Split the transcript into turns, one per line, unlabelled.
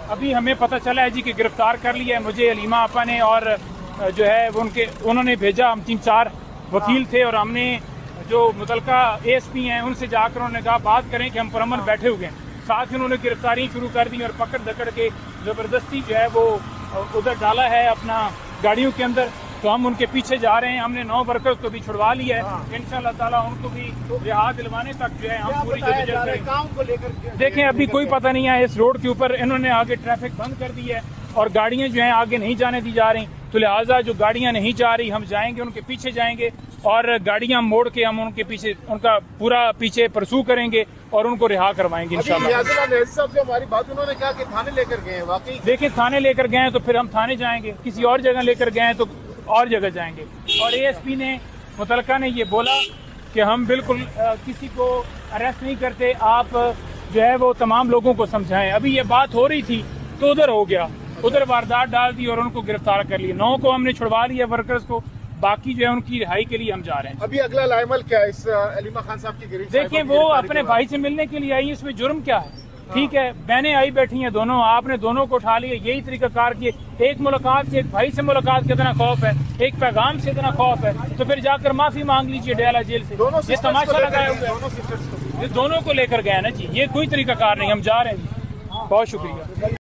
अभी हमें पता चला है जी कि गिरफ्तार कर लिया है मुझे अलीमा आपा ने, और जो है उन्होंने भेजा। हम 3-4 वकील थे और हमने जो मुतलका ASP हैं उनसे जाकर उन्होंने कहा बात करें कि हम पुरअमन बैठे हुए हैं। साथ ही उन्होंने गिरफ्तारी शुरू कर दी और पकड़ दकड़ के ज़बरदस्ती जो है वो उधर डाला है अपना गाड़ियों के अंदर। तो हम उनके पीछे जा रहे हैं। हमने 9 वर्कर्स को भी छुड़वा लिया है। इंशाअल्लाह ताला उनको भी रिहा दिलवाने तक जो है हम पूरी जगह देखें। अभी कोई पता नहीं है। इस रोड के ऊपर इन्होंने आगे ट्रैफिक बंद कर दी है और गाड़ियां जो हैं आगे नहीं जाने दी जा रही। तो लिहाजा जो गाड़ियां नहीं जा रही हम जाएंगे, उनके पीछे जाएंगे और गाड़ियां मोड़ के हम उनके पीछे उनका पूरा पीछे परसू करेंगे और उनको रिहा करवाएंगे इंशाअल्लाह।
साहब हमारी बात उन्होंने कहा कि थाने लेकर गए हैं। वाकई
देखिए थाने लेकर गए हैं तो फिर हम थाने जाएंगे, किसी और जगह लेकर गए हैं तो और जगह जाएंगे। और ASP ने मुतलका ने ये बोला कि हम बिल्कुल किसी को अरेस्ट नहीं करते, आप जो है वो तमाम लोगों को समझाएं। अभी ये बात हो रही थी तो उधर हो गया, उधर वारदात डाल दी और उनको गिरफ्तार कर लिया। 9 को हमने छुड़वा लिया वर्कर्स को, बाकी जो है उनकी रिहाई के लिए हम जा रहे हैं।
अभी अगला लाइमल क्या है इस अलीमा खान साहब की गिरफ्तारी?
देखिए वो अपने भाई से मिलने के लिए आई, इसमें जुर्म क्या है? ठीक है, बहनें आई बैठी हैं दोनों, आपने दोनों को उठा लिया, यही तरीकाकार किए। एक मुलाकात से, एक भाई से मुलाकात के इतना खौफ है, एक पैगाम से इतना खौफ है, तो फिर जाकर माफी मांग लीजिए डयाला जेल से। ये तमाशा लगाया हुआ है, ये दोनों को लेकर गया ना जी, ये कोई तरीकाकार नहीं। हम जा रहे हैं जी, बहुत शुक्रिया।